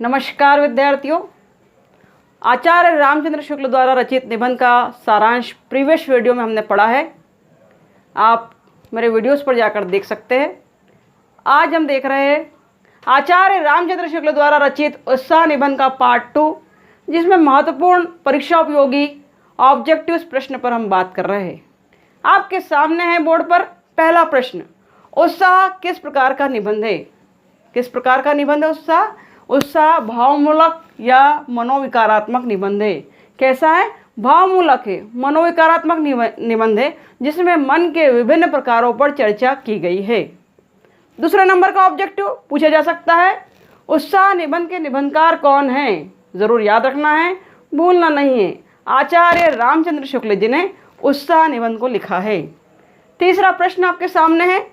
नमस्कार विद्यार्थियों। आचार्य रामचंद्र शुक्ल द्वारा रचित निबंध का सारांश प्रीवियस वीडियो में हमने पढ़ा है। आप मेरे वीडियोस पर जाकर देख सकते हैं। आज हम देख रहे हैं आचार्य रामचंद्र शुक्ल द्वारा रचित उत्साह निबंध का पार्ट 2, जिसमें महत्वपूर्ण परीक्षा उपयोगी ऑब्जेक्टिव्स प्रश्न पर हम बात कर रहे हैं। आपके सामने है बोर्ड पर पहला प्रश्न, उत्साह किस प्रकार का निबंध है? किस प्रकार का निबंध है उत्साह? उत्साह भावमूलक या मनोविकारात्मक निबंध है। कैसा है? भावमूलक है, मनोविकारात्मक निबंध है, जिसमें मन के विभिन्न प्रकारों पर चर्चा की गई है। दूसरे नंबर का ऑब्जेक्टिव पूछा जा सकता है, उत्साह निबंध के निबंधकार कौन हैं? जरूर याद रखना है, भूलना नहीं है। आचार्य रामचंद्र शुक्ल जी ने उत्साह निबंध को लिखा है। तीसरा प्रश्न आपके सामने है,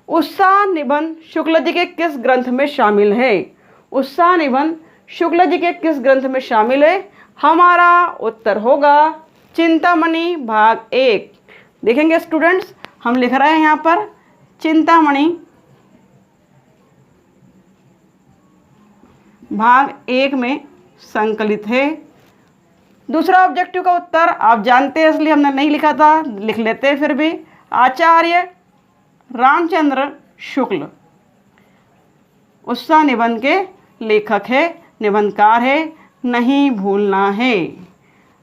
उत्साह निबंध शुक्ल जी के किस ग्रंथ में शामिल है? उत्साह निबंध शुक्ल जी के किस ग्रंथ में शामिल है? हमारा उत्तर होगा चिंतामणि भाग 1। देखेंगे स्टूडेंट्स, हम लिख रहे हैं यहाँ पर चिंतामणि भाग 1 में संकलित है। दूसरा ऑब्जेक्टिव का उत्तर आप जानते हैं, इसलिए हमने नहीं लिखा था, लिख लेते हैं फिर भी। आचार्य रामचंद्र शुक्ल उत्साह निबंध के लेखक है, निबंधकार है, नहीं भूलना है।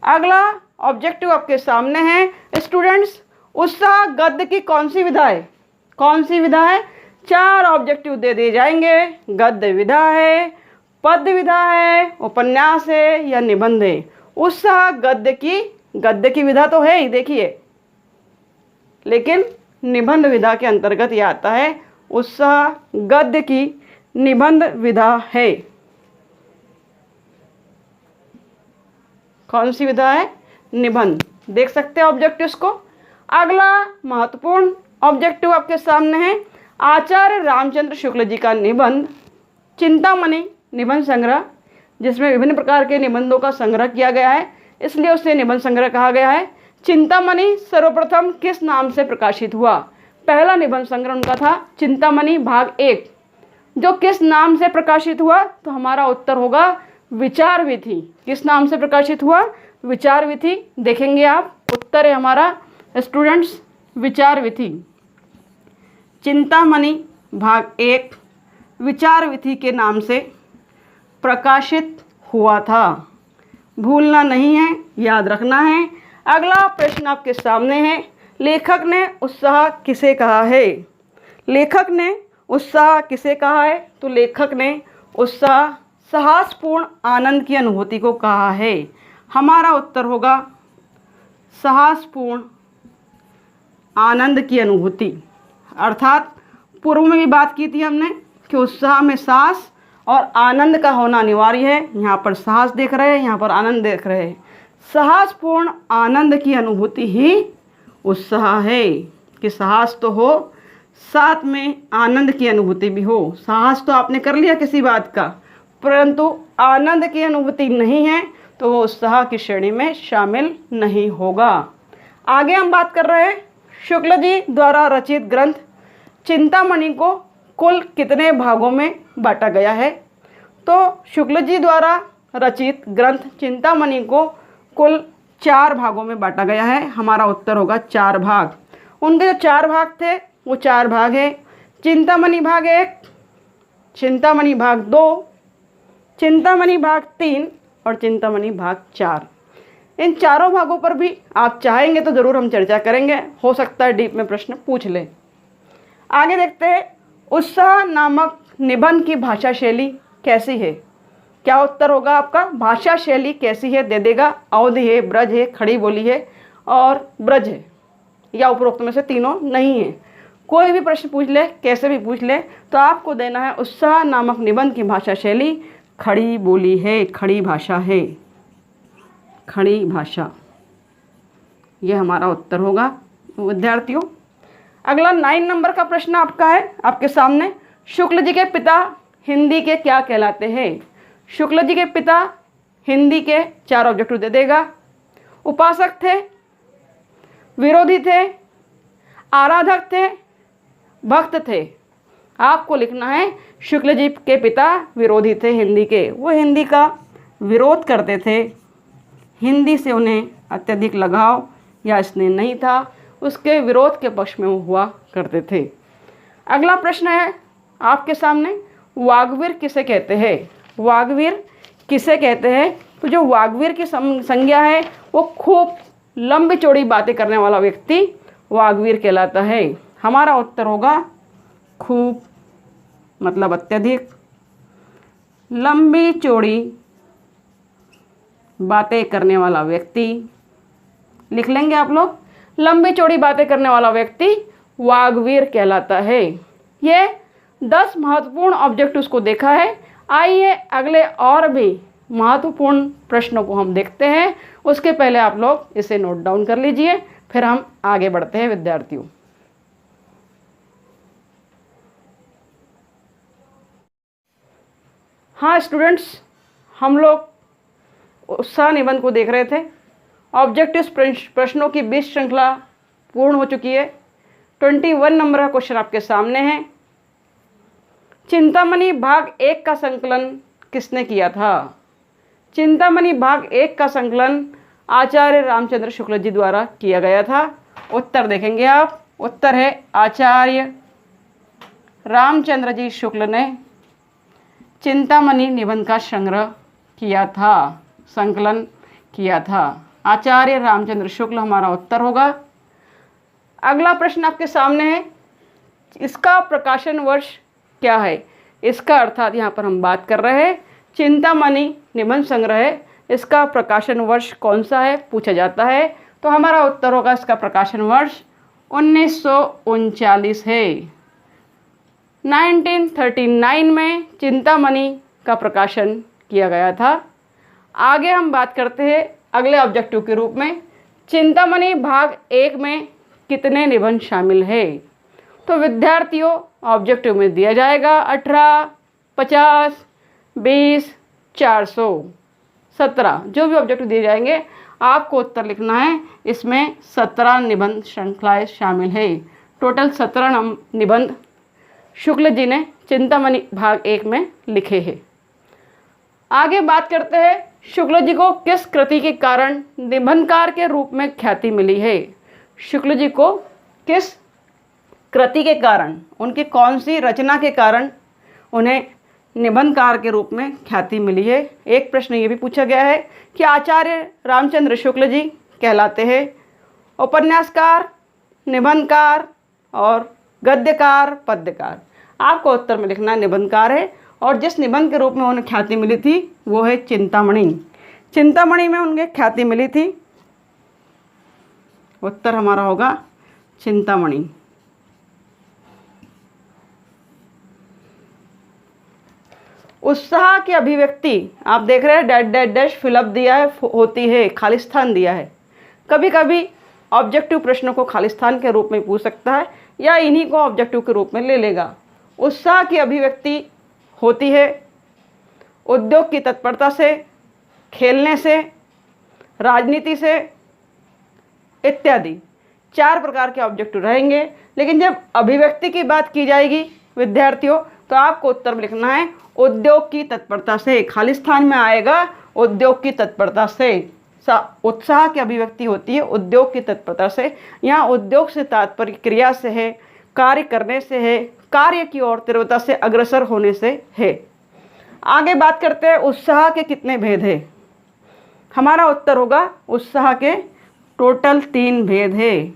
अगला ऑब्जेक्टिव आपके सामने है स्टूडेंट्स, उत्साह गद्य की कौन सी विधा है? कौन सी विधा है? 4 ऑब्जेक्टिव दे दिए जाएंगे। गद्य विधा है, पद्य विधा है, उपन्यास है या निबंध है। उत्साह गद्य की विधा तो है ही, देखिए, लेकिन निबंध विधा के अंतर्गत यह आता है। उत्साह गद्य की निबंध विधा है। कौन सी विधा है? निबंध। देख सकते हैं ऑब्जेक्टिव्स को। अगला महत्वपूर्ण ऑब्जेक्टिव आपके सामने है, आचार्य रामचंद्र शुक्ल जी का निबंध चिंतामणि निबंध संग्रह, जिसमें विभिन्न प्रकार के निबंधों का संग्रह किया गया है, इसलिए उसे निबंध संग्रह कहा गया है। चिंतामणि सर्वप्रथम किस नाम से प्रकाशित हुआ? पहला निबंध संग्रह उनका था चिंतामणि भाग 1, जो किस नाम से प्रकाशित हुआ? तो हमारा उत्तर होगा विचार विधि। किस नाम से प्रकाशित हुआ? विचार विधि। देखेंगे आप, उत्तर है हमारा स्टूडेंट्स विचार विधि। चिंतामणि भाग 1 विचार विधि के नाम से प्रकाशित हुआ था। भूलना नहीं है, याद रखना है। अगला प्रश्न आपके सामने है, लेखक ने उत्साह किसे कहा है? लेखक ने उत्साह किसे कहा है? तो लेखक ने उत्साह साहसपूर्ण आनंद की अनुभूति को कहा है। हमारा उत्तर होगा साहसपूर्ण आनंद की अनुभूति। अर्थात पूर्व में भी बात की थी हमने कि उत्साह में साहस और आनंद का होना अनिवार्य है। यहाँ पर साहस देख रहे हैं, यहाँ पर आनंद देख रहे हैं। साहसपूर्ण आनंद की अनुभूति ही उत्साह है कि साहस तो हो, साथ में आनंद की अनुभूति भी हो। साहस तो आपने कर लिया किसी बात का, परंतु आनंद की अनुभूति नहीं है तो वो उत्साह की श्रेणी में शामिल नहीं होगा। आगे हम बात कर रहे हैं, शुक्ल जी द्वारा रचित ग्रंथ चिंतामणि को कुल कितने भागों में बांटा गया है? तो शुक्ल जी द्वारा रचित ग्रंथ चिंतामणि को कुल 4 भागों में बांटा गया है। हमारा उत्तर होगा 4 भाग। उनके जो 4 भाग थे वो 4 भाग है, चिंतामणि भाग 1, चिंतामणि भाग 2, चिंतामणि भाग 3 और चिंतामणि भाग 4। इन चारों भागों पर भी आप चाहेंगे तो ज़रूर हम चर्चा करेंगे, हो सकता है डीप में प्रश्न पूछ ले। आगे देखते हैं, उत्साह नामक निबंध की भाषा शैली कैसी है? क्या उत्तर होगा आपका? भाषा शैली कैसी है दे देगा। अवधि है, ब्रज है, खड़ी बोली है और ब्रज है, या उपरोक्त में से तीनों नहीं है। कोई भी प्रश्न पूछ ले, कैसे भी पूछ ले, तो आपको देना है उत्साह नामक निबंध की भाषा शैली खड़ी बोली है, खड़ी भाषा है, खड़ी भाषा। यह हमारा उत्तर होगा विद्यार्थियों। अगला 9 नंबर का प्रश्न आपका है आपके सामने, शुक्ल जी के पिता हिंदी के क्या कहलाते हैं? शुक्ल जी के पिता हिंदी के 4 ऑब्जेक्टिव दे देगा। उपासक थे, विरोधी थे, आराधक थे, भक्त थे। आपको लिखना है शुक्ल जी के पिता विरोधी थे हिंदी के, वो हिंदी का विरोध करते थे, हिंदी से उन्हें अत्यधिक लगाव या स्नेह नहीं था, उसके विरोध के पक्ष में वो हुआ करते थे। अगला प्रश्न है आपके सामने, वाग्वीर किसे कहते हैं? वाग्वीर किसे कहते हैं? तो जो वाग्वीर की संज्ञा है वो खूब लंबी चौड़ी बातें करने वाला व्यक्ति वाग्वीर कहलाता है। हमारा उत्तर होगा खूब, मतलब अत्यधिक लंबी चौड़ी बातें करने वाला व्यक्ति। लिख लेंगे आप लोग, लंबी चौड़ी बातें करने वाला व्यक्ति वाग्वीर कहलाता है। ये 10 महत्वपूर्ण ऑब्जेक्टिव्स को देखा है। आइए अगले और भी महत्वपूर्ण प्रश्नों को हम देखते हैं। उसके पहले आप लोग इसे नोट डाउन कर लीजिए, फिर हम आगे बढ़ते हैं विद्यार्थियों। हाँ स्टूडेंट्स, हम लोग उत्साह निबंध को देख रहे थे। ऑब्जेक्टिव्स प्रश्नों की 20 श्रृंखला पूर्ण हो चुकी है। 21 नंबर का क्वेश्चन आपके सामने है। चिंतामणि भाग 1 का संकलन किसने किया था? चिंतामणि भाग 1 का संकलन आचार्य रामचंद्र शुक्ल जी द्वारा किया गया था। उत्तर देखेंगे आप, उत्तर है आचार्य रामचंद्र जी शुक्ल ने चिंतामणि निबंध का संग्रह किया था, संकलन किया था। आचार्य रामचंद्र शुक्ल हमारा उत्तर होगा। अगला प्रश्न आपके सामने है, इसका प्रकाशन वर्ष क्या है? इसका अर्थात यहाँ पर हम बात कर रहे हैं चिंतामणि निबंध संग्रह है, इसका प्रकाशन वर्ष कौन सा है पूछा जाता है। तो हमारा उत्तर होगा इसका प्रकाशन वर्ष 1939 है। 1939 में चिंतामणि का प्रकाशन किया गया था। आगे हम बात करते हैं अगले ऑब्जेक्टिव के रूप में, चिंतामणि भाग 1 में कितने निबंध शामिल है? तो विद्यार्थियों ऑब्जेक्टिव में दिया जाएगा 18, 50, 20, 400, 17, जो भी ऑब्जेक्टिव दिए जाएंगे आपको उत्तर लिखना है। इसमें 17 निबंध श्रृंखलाएँ शामिल है। टोटल 17 निबंध शुक्ल जी ने चिंतामणि भाग 1 में लिखे हैं। आगे बात करते हैं शुक्ल जी को किस कृति के कारण निबंधकार के रूप में ख्याति मिली है? शुक्ल जी को किस कृति के कारण, उनकी कौन सी रचना के कारण उन्हें निबंधकार के रूप में ख्याति मिली है? एक प्रश्न ये भी पूछा गया है कि आचार्य रामचंद्र शुक्ल जी कहलाते हैं उपन्यासकार, निबंधकार और गद्यकार, पद्यकार। आपको उत्तर में लिखना निबंधकार है, और जिस निबंध के रूप में उन्हें ख्याति मिली थी वो है चिंतामणि। चिंतामणि में उन्हें ख्याति मिली थी। उत्तर हमारा होगा चिंतामणि। उत्साह की अभिव्यक्ति आप देख रहे हैं डैश डैश डैश फिलअप दिया है, होती है, खालिस्तान दिया है। कभी कभी ऑब्जेक्टिव प्रश्नों को खालिस्तान के रूप में पूछ सकता है या इन्हीं को ऑब्जेक्टिव के रूप में ले लेगा। उत्साह की अभिव्यक्ति होती है उद्योग की तत्परता से, खेलने से, राजनीति से इत्यादि। 4 प्रकार के ऑब्जेक्टिव रहेंगे। लेकिन जब अभिव्यक्ति की बात की जाएगी विद्यार्थियों तो आपको उत्तर लिखना है उद्योग की तत्परता से। खालिस्तान में आएगा उद्योग की तत्परता से। उत्साह की अभिव्यक्ति होती है उद्योग की तत्परता से। यहाँ उद्योग से तात्पर्य क्रिया से है, कार्य करने से है, कार्य की ओर तीव्रता से अग्रसर होने से है। आगे बात करते हैं उत्साह के कितने भेद हैं? हमारा उत्तर होगा उत्साह के टोटल 3 भेद है।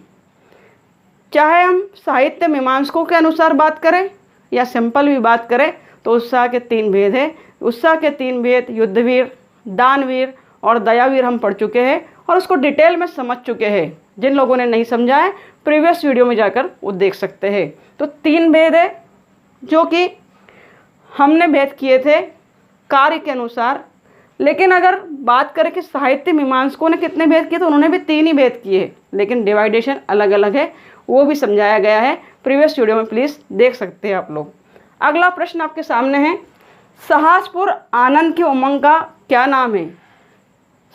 चाहे हम साहित्य मीमांसकों के अनुसार बात करें या सिंपल भी बात करें तो उत्साह के 3 भेद है। उत्साह के 3 भेद युद्धवीर, दानवीर और दयावीर हम पढ़ चुके हैं और उसको डिटेल में समझ चुके हैं। जिन लोगों ने नहीं समझा है प्रीवियस वीडियो में जाकर वो देख सकते हैं। तो 3 भेद है जो कि हमने भेद किए थे कार्य के अनुसार। लेकिन अगर बात करें कि साहित्य मीमांसकों ने कितने भेद किए तो उन्होंने भी 3 ही भेद किए, लेकिन डिवाइडेशन अलग अलग है, वो भी समझाया गया है प्रीवियस वीडियो में, प्लीज़ देख सकते हैं आप लोग। अगला प्रश्न आपके सामने है, साहसपूर्ण आनंद के उमंग का क्या नाम है?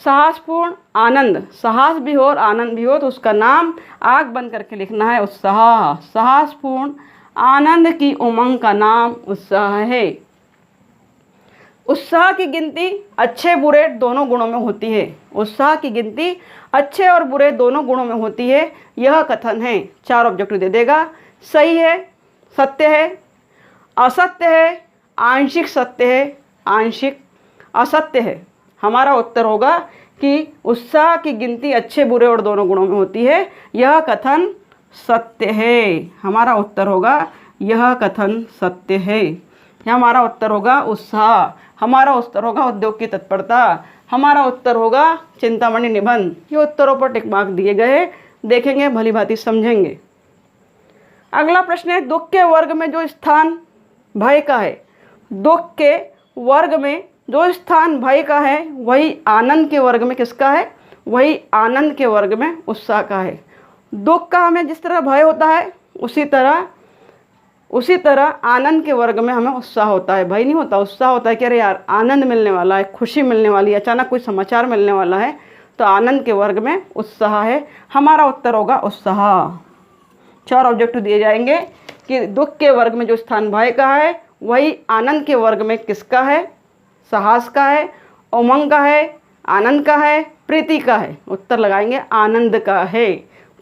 साहसपूर्ण आनंद, साहस भी हो और आनंद भी हो तो उसका नाम आग बंद करके लिखना है उत्साह। साहसपूर्ण आनंद की उमंग का नाम उत्साह है। उत्साह की गिनती अच्छे बुरे दोनों गुणों में होती है। उत्साह की गिनती अच्छे और बुरे दोनों गुणों में होती है, यह कथन है। 4 ऑब्जेक्टिव दे देगा। सही है, सत्य है, असत्य है, आंशिक सत्य है, आंशिक असत्य है। हमारा उत्तर होगा कि उत्साह की गिनती अच्छे बुरे और दोनों गुणों में होती है, यह कथन सत्य है। हमारा उत्तर होगा यह कथन सत्य है। हमारा उत्तर होगा उत्साह। हमारा उत्तर होगा उद्योग की तत्परता। हमारा उत्तर होगा चिंतामणि निबंध। ये उत्तरों पर टिक मार्क दिए गए, देखेंगे भली भांति समझेंगे। अगला प्रश्न है, दुख के वर्ग में जो स्थान भय का है, दुख के वर्ग में जो स्थान भय का है वही आनंद के वर्ग में किसका है? वही आनंद के वर्ग में उत्साह का है। दुख का हमें जिस तरह भय होता है उसी तरह आनंद के वर्ग में हमें उत्साह होता है। भय नहीं होता, उत्साह होता है कि अरे यार आनंद मिलने वाला है, खुशी मिलने वाली है, अचानक कोई समाचार मिलने वाला है, तो आनंद के वर्ग में उत्साह है। हमारा उत्तर होगा उत्साह। 4 ऑब्जेक्टिव दिए जाएंगे कि दुख के वर्ग में जो स्थान भय का है वही आनंद के वर्ग में किसका है? साहस का है, उमंग का है, आनंद का है, प्रीति का है। उत्तर लगाएंगे आनंद का है।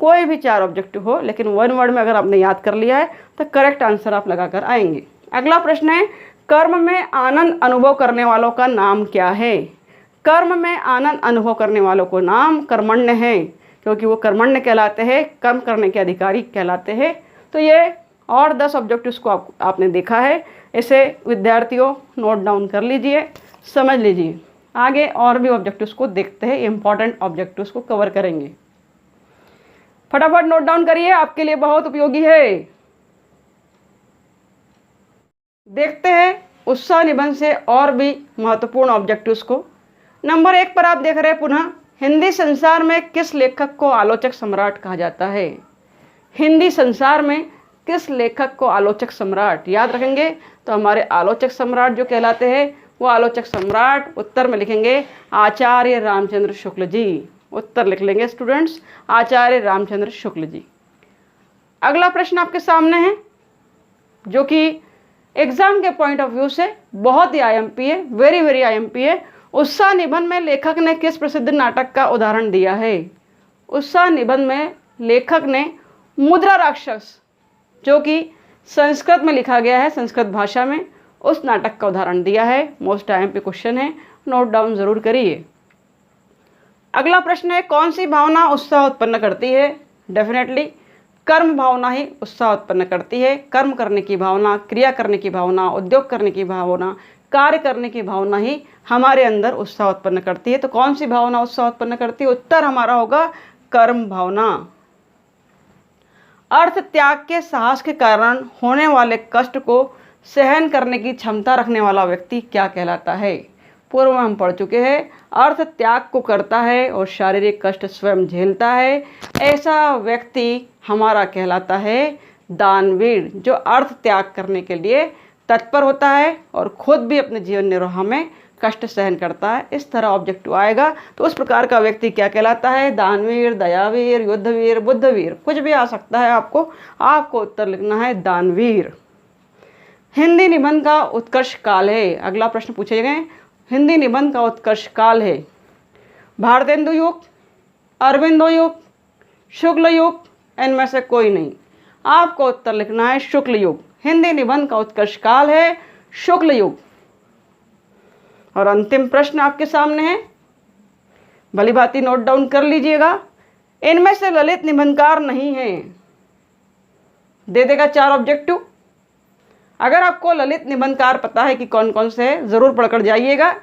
कोई भी 4 ऑब्जेक्टिव हो, लेकिन 1 वर्ड में अगर आपने याद कर लिया है तो करेक्ट आंसर आप लगाकर आएंगे। अगला प्रश्न है, कर्म में आनंद अनुभव करने वालों का नाम क्या है? कर्म में आनंद अनुभव करने वालों को नाम कर्मण्य है, क्योंकि वो कर्मण्य कहलाते हैं, कर्म करने के अधिकारी कहलाते हैं। तो ये और 10 ऑब्जेक्टिव्स को आपने देखा है, इसे विद्यार्थियों नोट डाउन कर लीजिए, समझ लीजिए। आगे और भी ऑब्जेक्टिव्स को देखते हैं, इंपॉर्टेंट ऑब्जेक्टिव्स को कवर करेंगे। फटाफट नोट डाउन करिए, आपके लिए बहुत उपयोगी है। देखते हैं उत्साह निबंध से और भी महत्वपूर्ण ऑब्जेक्टिव्स को। नंबर 1 पर आप देख रहे हैं पुनः, हिंदी संसार में किस लेखक को आलोचक सम्राट कहा जाता है? हिंदी संसार में किस लेखक को आलोचक सम्राट? याद रखेंगे तो हमारे आलोचक सम्राट जो कहलाते हैं वो आलोचक सम्राट, उत्तर में लिखेंगे आचार्य रामचंद्र शुक्ल जी। उत्तर लिख लेंगे स्टूडेंट्स, आचार्य रामचंद्र शुक्ल जी। अगला प्रश्न आपके सामने है जो कि एग्जाम के पॉइंट ऑफ व्यू से बहुत ही आईएमपी है, वेरी वेरी आईएमपी है। उत्साह निबंध में लेखक ने किस प्रसिद्ध नाटक का उदाहरण दिया है? उत्साह निबंध में लेखक ने मुद्रा राक्षस, जो कि संस्कृत में लिखा गया है, संस्कृत भाषा में, उस नाटक का उदाहरण दिया है। मोस्ट आईएमपी क्वेश्चन है, नोट डाउन जरूर करिए। अगला प्रश्न है, कौन सी भावना उत्साह उत्पन्न करती है? डेफिनेटली कर्म भावना ही उत्साह उत्पन्न करती है। कर्म करने की भावना, क्रिया करने की भावना, उद्योग करने की भावना, कार्य करने की भावना ही हमारे अंदर उत्साह उत्पन्न करती है। तो कौन सी भावना उत्साह उत्पन्न करती है? उत्तर हमारा होगा कर्म भावना। अर्थ त्याग के साहस के कारण होने वाले कष्ट को सहन करने की क्षमता रखने वाला व्यक्ति क्या कहलाता है? पूर्व में हम पढ़ चुके हैं, अर्थ त्याग को करता है और शारीरिक कष्ट स्वयं झेलता है, ऐसा व्यक्ति हमारा कहलाता है दानवीर, जो अर्थ त्याग करने के लिए तत्पर होता है और खुद भी अपने जीवन निर्वाह में कष्ट सहन करता है। इस तरह ऑब्जेक्टिव आएगा तो उस प्रकार का व्यक्ति क्या कहलाता है? दानवीर, दयावीर, युद्धवीर, बुद्धवीर, कुछ भी आ सकता है। आपको उत्तर लिखना है दानवीर। हिंदी निबंध का उत्कर्ष काल है। अगला प्रश्न पूछे गए, हिंदी निबंध का उत्कर्ष काल है भारतेंदु युग, अरविंदो युग, शुक्ल युग, इनमें से कोई नहीं। आपको उत्तर लिखना है शुक्ल युग। हिंदी निबंध का उत्कर्ष काल है शुक्ल युग। और अंतिम प्रश्न आपके सामने है, भली भांति नोट डाउन कर लीजिएगा। इनमें से ललित निबंधकार नहीं है। दे देगा 4 ऑब्जेक्टिव। अगर आपको ललित निबंधकार पता है कि कौन कौन से है, ज़रूर पढ़कर जाइएगा,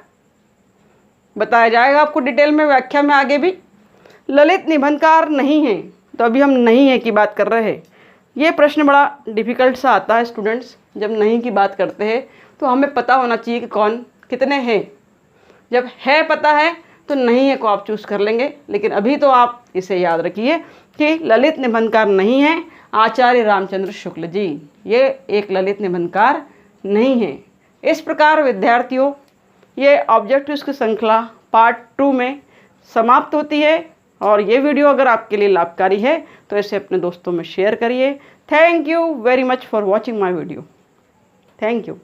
बताया जाएगा आपको डिटेल में, व्याख्या में आगे भी। ललित निबंधकार नहीं है तो अभी हम नहीं है की बात कर रहे हैं। ये प्रश्न बड़ा डिफ़िकल्ट सा आता है स्टूडेंट्स, जब नहीं की बात करते हैं तो हमें पता होना चाहिए कि कौन कितने हैं। जब है पता है तो नहीं है को आप चूज़ कर लेंगे, लेकिन अभी तो आप इसे याद रखिए कि ललित निबंधकार नहीं है आचार्य रामचंद्र शुक्ल जी, ये एक ललित निबंधकार नहीं है। इस प्रकार विद्यार्थियों, ये ऑब्जेक्टिव्स की श्रृंखला पार्ट 2 में समाप्त होती है। और ये वीडियो अगर आपके लिए लाभकारी है तो इसे अपने दोस्तों में शेयर करिए। Thank you very much for watching my video. Thank you.